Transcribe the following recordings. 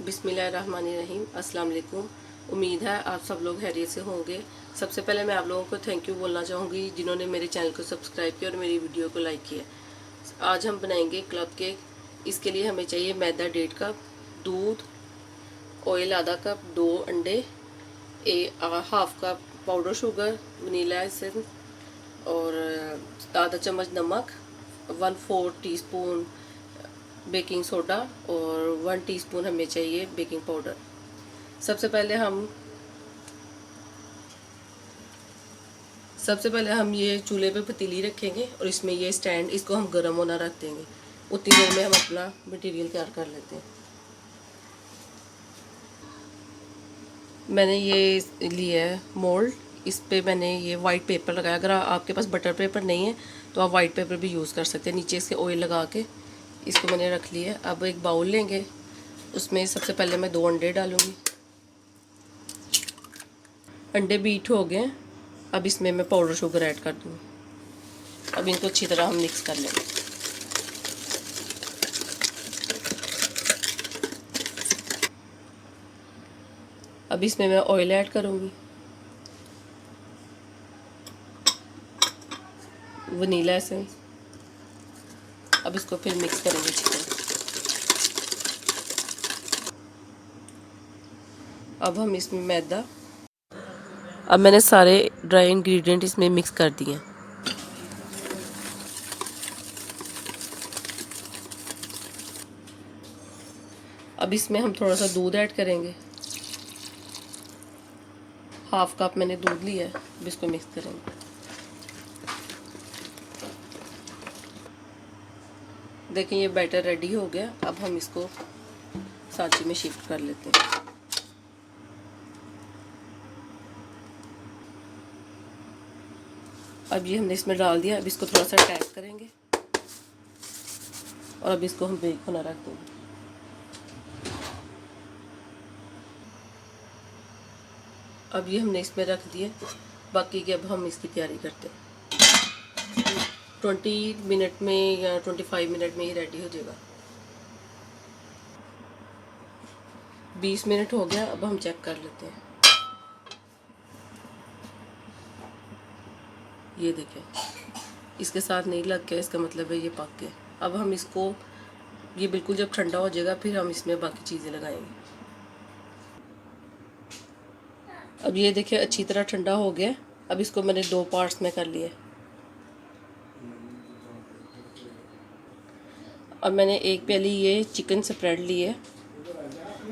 बिस्मिल्लाहिर्रहमानिर्रहीम। अस्सलाम वालेकुम। उम्मीद है आप सब लोग खैरियत से होंगे। सबसे पहले मैं आप लोगों को थैंक यू बोलना चाहूँगी जिन्होंने मेरे चैनल को सब्सक्राइब किया और मेरी वीडियो को लाइक किया। आज हम बनाएंगे क्लब केक। इसके लिए हमें चाहिए मैदा 1.5 कप, दूध, ऑयल आधा कप, 2 अंडे, half cup powder sugar, vanilla essence और आधा चम्मच नमक, 1/4 टीस्पून बेकिंग सोडा और 1 टीस्पून हमें चाहिए बेकिंग पाउडर। सबसे पहले हम ये चूल्हे पे पतीली रखेंगे और इसमें ये स्टैंड, इसको हम गर्म होना रख देंगे। उतनी देर में हम अपना मटेरियल तैयार कर लेते हैं। मैंने ये लिया है मोल्ड, इस पे मैंने ये वाइट पेपर लगाया। अगर आपके पास बटर पेपर नहीं है तो आप वाइट पेपर भी यूज़ कर सकते हैं। नीचे इसके ऑयल लगा के इसको मैंने रख लिया। अब एक बाउल लेंगे, उसमें सबसे पहले मैं 2 अंडे डालूँगी। अंडे बीट हो गए, अब इसमें मैं पाउडर शुगर ऐड कर दूँगी। अब इनको अच्छी तरह हम मिक्स कर लेंगे। अब इसमें मैं ऑयल ऐड करूँगी, वनीला एसेंस। अब इसको फिर मिक्स करेंगे अच्छी तरह। अब हम इसमें मैदा, अब मैंने सारे ड्राई इंग्रेडिएंट इसमें मिक्स कर दिए हैं। अब इसमें हम थोड़ा सा दूध ऐड करेंगे। हाफ कप मैंने दूध लिया है। अब इसको मिक्स करेंगे। देखिए ये बैटर रेडी हो गया। अब हम इसको सांचे में शिफ्ट कर लेते हैं। अब ये हमने इसमें डाल दिया। अब इसको थोड़ा सा टैप करेंगे और अब इसको हम बेक होना रख देंगे। अब ये हमने इसमें रख दिए। बाकी के अब हम इसकी तैयारी करते हैं। 20 मिनट में या 25 मिनट में ये रेडी हो जाएगा। 20 मिनट हो गया। अब हम चेक कर लेते हैं। ये देखें, इसके साथ नहीं लग गया, इसका मतलब है ये पक गया। अब हम इसको, ये बिल्कुल जब ठंडा हो जाएगा फिर हम इसमें बाकी चीज़ें लगाएंगे। अब ये देखिए अच्छी तरह ठंडा हो गया। अब इसको मैंने 2 पार्ट्स में कर लिया। अब मैंने एक प्याली ये चिकन स्प्रेड ली है।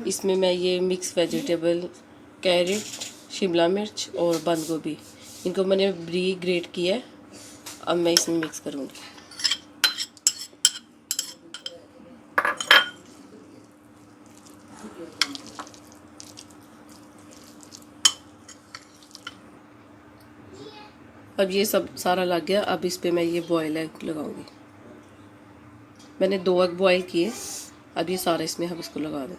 इसमें मैं ये मिक्स वेजिटेबल, कैरेट, शिमला मिर्च और बंद गोभी, इनको मैंने बरीक ग्रेट किया है। अब मैं इसमें मिक्स करूँगी। अब ये सब सारा लग गया। अब इस पे मैं ये बॉयल एग लगाऊंगी। मैंने 2 एग बॉयल किए। अब ये सारा इसमें हम इसको लगा दें।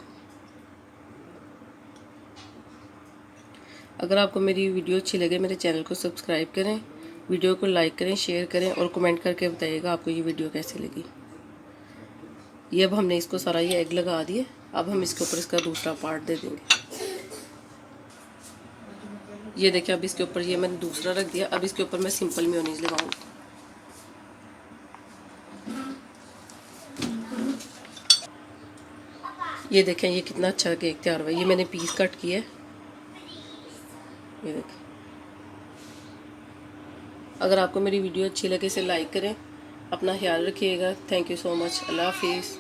अगर आपको मेरी वीडियो अच्छी लगे मेरे चैनल को सब्सक्राइब करें, वीडियो को लाइक करें, शेयर करें और कमेंट करके बताइएगा आपको ये वीडियो कैसी लगी। ये अब हमने इसको सारा ये एग लगा दिए। अब हम इसके ऊपर इसका दूसरा पार्ट दे देंगे। ये देखिए, अब इसके ऊपर ये मैंने दूसरा रख दिया। अब इसके ऊपर मैं सिंपल मेयोनीज लगाऊंगी। ये देखें ये कितना अच्छा केक तैयार हुआ है। ये मैंने पीस कट किया है। ये देखें। अगर आपको मेरी वीडियो अच्छी लगे इसे लाइक करें। अपना ख्याल रखिएगा। Thank you so much. अल्लाह हाफिज़।